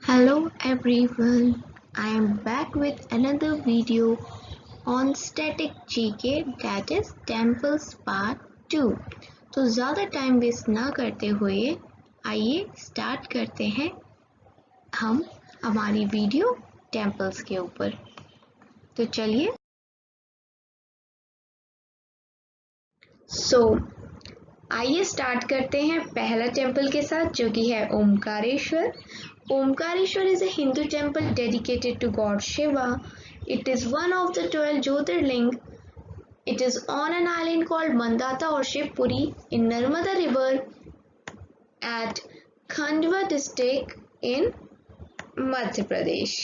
Hello everyone, I am back with another video on static GK that is Temples Part 2। तो ज़्यादा time waste ना करते हुए आइए स्टार्ट करते हैं हम हमारी वीडियो टेम्पल्स के ऊपर। तो चलिए आइए स्टार्ट करते हैं पहला टेम्पल के साथ जो कि है Omkareshwar. Omkareshwar is a Hindu temple dedicated to God Shiva. It is one of the 12 Jyotirling. It is on an island called Mandata or Shivpuri in Narmada River at Khandwa district in Madhya Pradesh।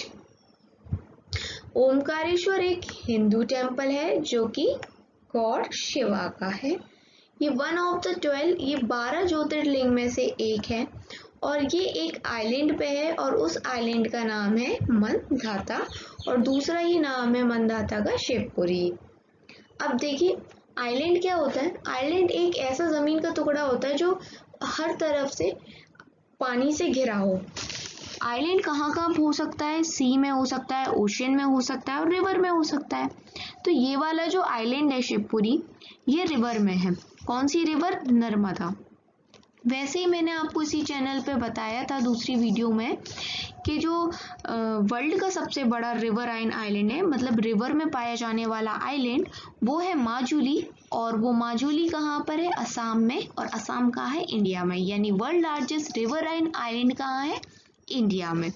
Omkareshwar एक Hindu temple है जो कि God Shiva का है। ये one of the 12, ये 12 ज्योतिर्लिंग में से एक है और ये एक आइलैंड पे है और उस आइलैंड का नाम है मंदाता और दूसरा ही नाम है मंदाता का शिवपुरी। अब देखिए आइलैंड क्या होता है। आइलैंड एक ऐसा ज़मीन का टुकड़ा होता है जो हर तरफ से पानी से घिरा हो। आइलैंड कहाँ कहाँ हो सकता है, सी में हो सकता है, ओशन में हो सकता है और रिवर में हो सकता है। तो ये वाला जो आइलैंड है शिवपुरी, ये रिवर में है। कौन सी रिवर? नर्मदा। वैसे ही मैंने आपको इसी चैनल पे बताया था दूसरी वीडियो में कि जो वर्ल्ड का सबसे बड़ा रिवराइन आइलैंड है, मतलब रिवर में पाया जाने वाला आइलैंड, वो है माजुली। और वो माजुली कहाँ पर है? असम में। और असम कहाँ है? इंडिया में। यानी वर्ल्ड लार्जेस्ट रिवराइन आइलैंड कहाँ है? इंडिया में।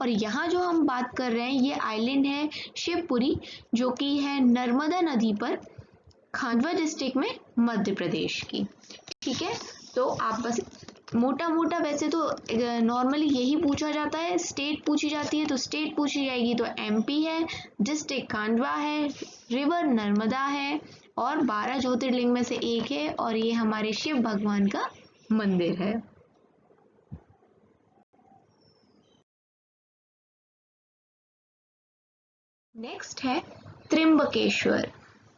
और यहाँ जो हम बात कर रहे हैं ये आइलैंड है शिवपुरी जो कि है नर्मदा नदी पर, खांडवा डिस्ट्रिक्ट में, मध्य प्रदेश की। ठीक है, तो आप बस मोटा मोटा, वैसे तो नॉर्मली यही पूछा जाता है, स्टेट पूछी जाती है तो स्टेट पूछी जाएगी तो एमपी है, डिस्ट्रिक्ट खांडवा है, रिवर नर्मदा है और 12 ज्योतिर्लिंग में से एक है और ये हमारे शिव भगवान का मंदिर है। नेक्स्ट है Trimbakeshwar.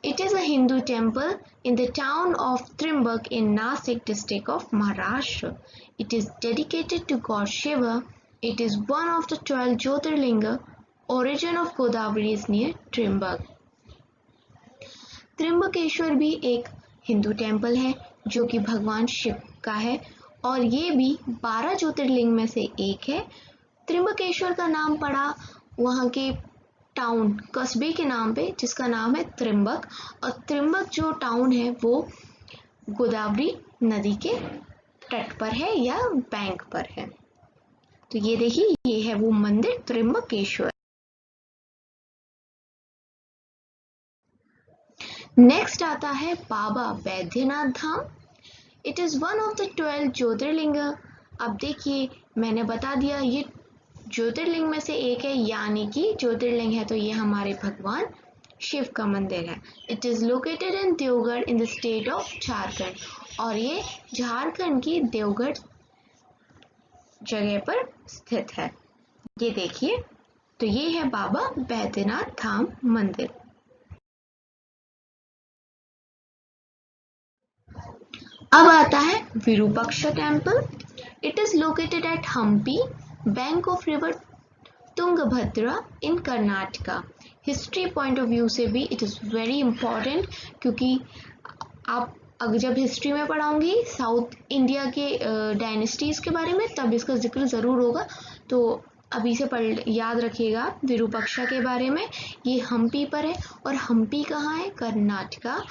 It is a Hindu temple in the town of Trimbak in Nasik district of Maharashtra. It is dedicated to God Shiva. It is one of the 12 Jyotirlinga. Origin of Godavari is near Trimbak. Trimbakeshwar भी एक Hindu temple है जो कि भगवान शिव का है और ये भी 12 ज्योतिर्लिंग में से एक है। त्रिम्बकेश्वर का नाम पड़ा वहाँ के टाउन, कस्बे के नाम पे जिसका नाम है त्रिम्बक। और त्रिम्बक जो टाउन है वो गोदावरी नदी के तट पर है या बैंक पर है। तो ये देखिए ये है वो मंदिर त्रिम्बकेश्वर। नेक्स्ट आता है Baba Baidyanath Dham. It is one of the 12 jyotirlinga. अब देखिए मैंने बता दिया ये ज्योतिर्लिंग में से एक है, यानी कि ज्योतिर्लिंग है तो ये हमारे भगवान शिव का मंदिर है। इट इज लोकेटेड इन देवगढ़ in the state of Jharkhand और ये झारखंड की देवगढ़ जगह पर स्थित है। ये देखिए, तो ये है बाबा बैद्यनाथ धाम मंदिर। अब आता है Virupaksha temple. It is located at Hampi, bank of river Tungabhadra in Karnataka. History point of view से भी इट इज़ वेरी इम्पॉर्टेंट क्योंकि आप अगर जब हिस्ट्री में पढ़ाऊंगी साउथ इंडिया के डायनेस्टीज़ के बारे में तब इसका जिक्र ज़रूर होगा। तो अभी से पढ़ याद रखिएगा विरूपाक्षा के बारे में। ये हम्पी पर है और हम्पी कहाँ है? कर्नाटका।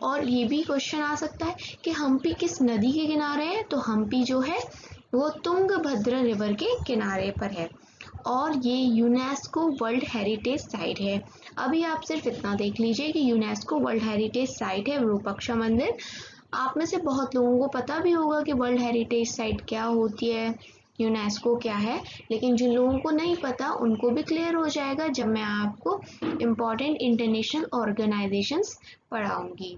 और ये भी क्वेश्चन आ सकता है कि हम्पी किस नदी के किनारे है? तो हम्पी जो है वो तुंगभद्रा रिवर के किनारे पर है और ये यूनेस्को वर्ल्ड हेरिटेज साइट है। अभी आप सिर्फ इतना देख लीजिए कि यूनेस्को वर्ल्ड हेरिटेज साइट है विरूपाक्षा मंदिर। आप में से बहुत लोगों को पता भी होगा कि वर्ल्ड हेरिटेज साइट क्या होती है, यूनेस्को क्या है, लेकिन जिन लोगों को नहीं पता उनको भी क्लियर हो जाएगा जब मैं आपको इम्पॉर्टेंट इंटरनेशनल ऑर्गेनाइजेशंस पढ़ाऊंगी।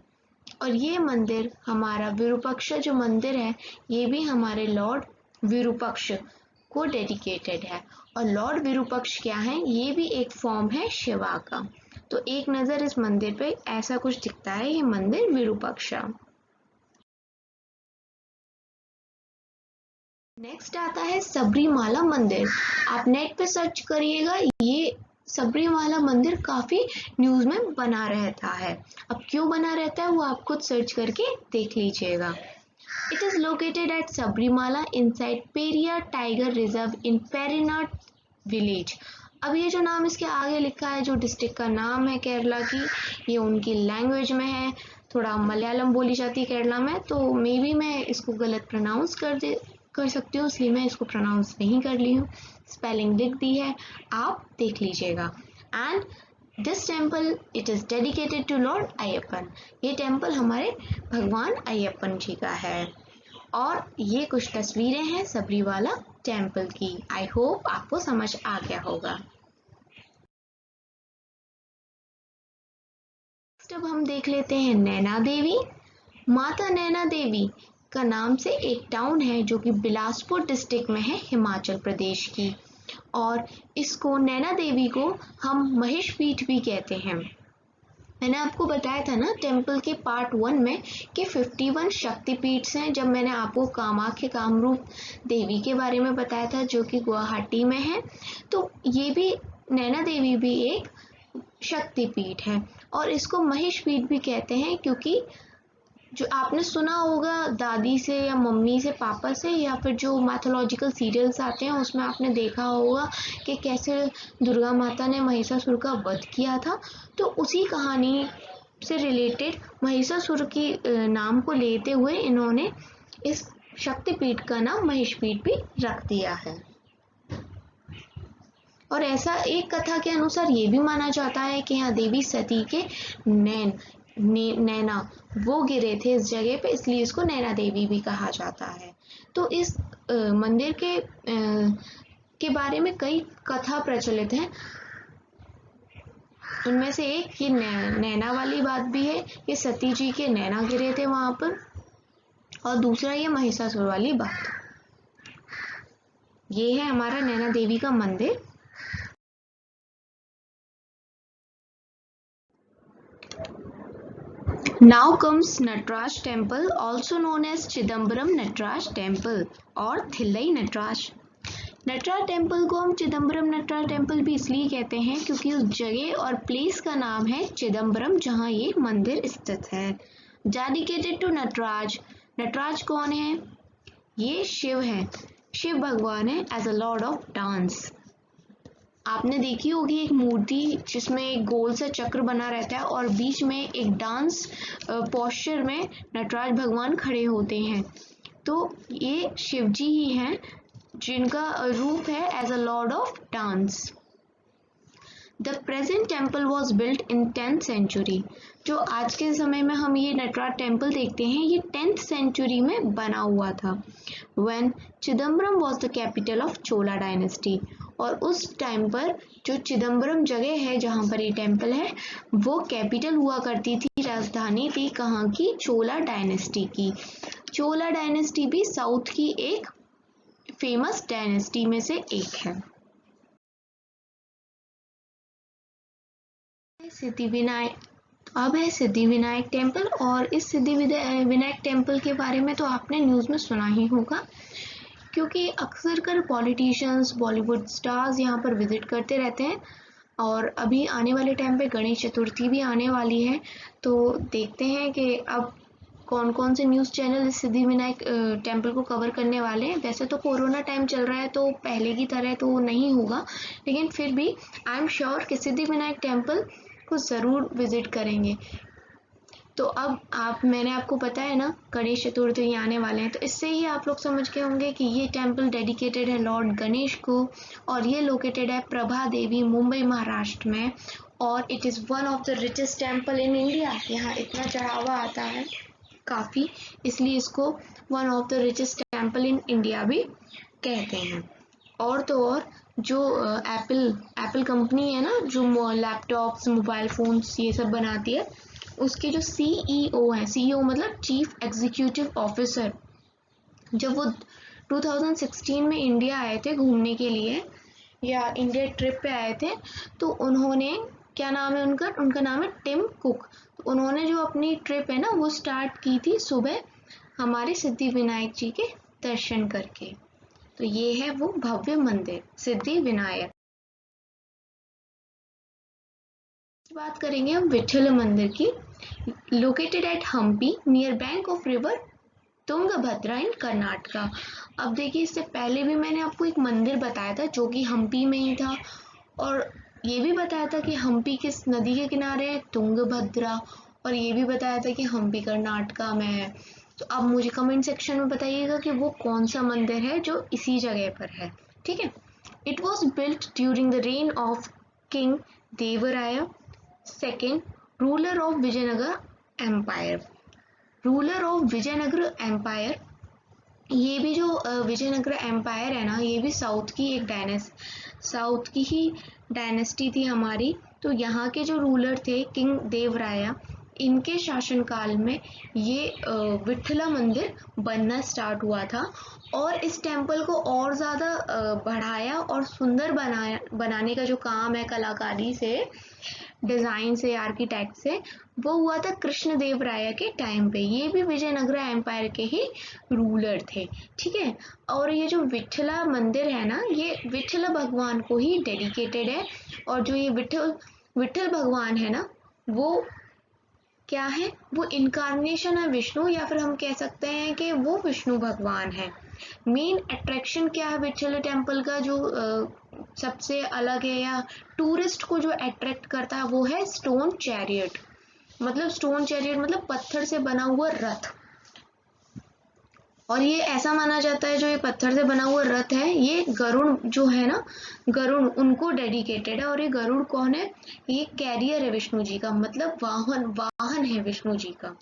और ये मंदिर हमारा विरूपाक्षा जो मंदिर है ये भी हमारे लॉर्ड विरूपक्ष को डेडिकेटेड है। और लॉर्ड विरूपक्ष क्या है? ये भी एक फॉर्म है शिवा का। तो एक नज़र इस मंदिर पे ऐसा कुछ दिखता है, ये मंदिर विरूपाक्षा। नेक्स्ट आता है सबरीमाला मंदिर। आप नेट पे सर्च करिएगा, ये सबरीमाला मंदिर काफ़ी न्यूज़ में बना रहता है। अब क्यों बना रहता है वो आप खुद सर्च करके देख लीजिएगा। It is located at Sabarimala inside Periyar tiger reserve in Perinad village. अब ये जो नाम इसके आगे लिखा है, जो डिस्ट्रिक्ट का नाम है केरला की, ये उनकी लैंग्वेज में है, थोड़ा मलयालम बोली जाती है केरला में, तो मे बी मैं इसको गलत प्रोनाउंस कर सकती हूँ, इसलिए मैं इसको प्रोनाउंस नहीं कर ली हूँ। स्पेलिंग लिख दी है, आप देख लीजिएगा। And this temple it is dedicated to lord Ayyappan. ये टेम्पल हमारे भगवान अय्यप्पन जी का है। और ये कुछ तस्वीरें हैं सबरीवाला टेम्पल की। आई होप आपको समझ आ गया होगा। अब हम देख लेते हैं नैना देवी। माता नैना देवी का नाम से एक टाउन है जो कि बिलासपुर डिस्ट्रिक्ट में है, हिमाचल प्रदेश की। और इसको नैना देवी को हम महेश पीठ भी कहते हैं। मैंने आपको बताया था ना टेम्पल के पार्ट 1 में कि 51 शक्तिपीठ हैं, जब मैंने आपको कामाख्य कामरूप देवी के बारे में बताया था जो कि गुवाहाटी में है, तो ये भी नैना देवी भी एक शक्तिपीठ है। और इसको महेश पीठ भी कहते हैं क्योंकि जो आपने सुना होगा दादी से या मम्मी से, पापा से, या फिर जो मैथोलॉजिकल सीरियल्स आते हैं उसमें आपने देखा होगा कि कैसे दुर्गा माता ने महिषासुर का वध किया था। तो उसी कहानी से रिलेटेड महिषासुर की नाम को लेते हुए इन्होंने इस शक्तिपीठ का नाम महेश पीठ भी रख दिया है। और ऐसा एक कथा के अनुसार ये भी माना जाता है कि यहाँ देवी सती के नैना वो गिरे थे इस जगह पे, इसलिए इसको नैना देवी भी कहा जाता है। तो इस मंदिर के बारे में कई कथा प्रचलित हैं। उनमें से एक ये नैना वाली बात भी है, ये सती जी के नैना गिरे थे वहां पर, और दूसरा ये महिषासुर वाली बात। ये है हमारा नैना देवी का मंदिर। Now comes Nataraj temple, also known as Chidambaram Nataraja temple और थिल्लई नटराज। नटराज टेम्पल को हम चिदम्बरम नटराज टेम्पल भी इसलिए कहते हैं क्योंकि उस जगह और प्लेस का नाम है चिदम्बरम जहाँ ये मंदिर स्थित है। Dedicated to Nataraj. नटराज कौन है? ये शिव है, शिव भगवान है as a lord of dance. आपने देखी होगी एक मूर्ति जिसमें एक गोल सा चक्र बना रहता है और बीच में एक डांस पोस्चर में नटराज भगवान खड़े होते हैं। तो ये शिव जी ही हैं जिनका रूप है as a lord of dance. The present temple was built in 10th century. जो आज के समय में हम ये नटराज टेम्पल देखते हैं, ये 10th सेंचुरी में बना हुआ था। When Chidambaram was the capital of Chola dynasty. और उस टाइम पर जो चिदम्बरम जगह है जहाँ पर ये टेम्पल है, वो कैपिटल हुआ करती थी, राजधानी थी कहाँ की? चोला डायनेस्टी की। चोला डायनेस्टी भी साउथ की एक फेमस डायनेस्टी में से एक है। अब है सिद्धिविनायक टेम्पल। और इस सिद्धिविनायक टेम्पल के बारे में तो आपने न्यूज़ में सुना ही होगा, क्योंकि अक्सर कर पॉलिटिशियंस, बॉलीवुड स्टार्स यहाँ पर विजिट करते रहते हैं। और अभी आने वाले टाइम पे गणेश चतुर्थी भी आने वाली है, तो देखते हैं कि अब कौन कौन से न्यूज़ चैनल इस सिद्धिविनायक टेम्पल को कवर करने वाले हैं। वैसे तो कोरोना टाइम चल रहा है तो पहले की तरह तो नहीं होगा, लेकिन फिर भी आई एम श्योर कि सिद्धिविनायक टेम्पल को ज़रूर विजिट करेंगे। तो अब मैंने आपको बताया ना गणेश चतुर्थी आने वाले हैं, तो इससे ही आप लोग समझ गए होंगे कि ये टेम्पल डेडिकेटेड है लॉर्ड गणेश को। और ये लोकेटेड है प्रभा देवी, मुंबई, महाराष्ट्र में। और it is one of the richest temple in India. यहाँ इतना चढ़ावा आता है काफ़ी, इसलिए इसको one of the richest temple in India भी कहते हैं। और तो और जो एप्पल कंपनी है ना, जो लैपटॉप्स, मोबाइल फ़ोन्स ये सब बनाती है, उसके जो CEO हैं, CEO मतलब चीफ एग्जीक्यूटिव ऑफिसर, जब वो 2016 में इंडिया आए थे घूमने के लिए या इंडिया ट्रिप पे आए थे, तो उन्होंने, क्या नाम है उनका नाम है टिम कुक। तो उन्होंने जो अपनी ट्रिप है ना वो स्टार्ट की थी सुबह हमारे सिद्धिविनायक जी के दर्शन करके। तो ये है वो भव्य मंदिर सिद्धि विनायक। बात करेंगे हम विठल मंदिर की। Located at Hampi near bank of river Tungabhadra in Karnataka. अब देखिए, इससे पहले भी मैंने आपको एक मंदिर बताया था जो कि हम्पी में ही था, और ये भी बताया था कि हम्पी किस नदी के किनारे है, तुंगभद्रा, और ये भी बताया था कि हम्पी कर्नाटका में है। तो अब मुझे कमेंट सेक्शन में बताइएगा कि वो कौन सा मंदिर है जो इसी जगह पर है। ठीक है। It was built during the reign of king Devaraya second, ruler of Vijayanagar empire. Ruler of Vijayanagar empire, ये भी जो विजयनगर एम्पायर है ना, ये भी साउथ की ही डायनेस्टी थी हमारी। तो यहाँ के जो रूलर थे किंग देवराया, इनके शासनकाल में ये विठला मंदिर बनना स्टार्ट हुआ था, और इस टेम्पल को और ज़्यादा बढ़ाया और सुंदर बनाने का जो काम है कलाकारी से, डिज़ाइन से, आर्किटेक्ट से, वो हुआ था कृष्णदेव राय के टाइम पे। ये भी विजयनगर एम्पायर के ही रूलर थे। ठीक है। और ये जो विठला मंदिर है ना, ये विठल भगवान को ही डेडिकेटेड है। और जो ये विठल भगवान है ना, वो क्या है, वो इनकारनेशन है विष्णु, या फिर हम कह सकते हैं कि वो विष्णु भगवान है। मेन अट्रैक्शन क्या है विठल टेम्पल का, जो सबसे अलग है या टूरिस्ट को जो अट्रैक्ट करता है, वो है स्टोन चैरियट। मतलब पत्थर से बना हुआ रथ। और ये ऐसा माना जाता है, जो ये पत्थर से बना हुआ रथ है, ये गरुड़ जो है ना, गरुड़ उनको डेडिकेटेड है। और ये गरुड़ कौन है, ये कैरियर है विष्णु जी का, मतलब वाहन है विष्णु जी का।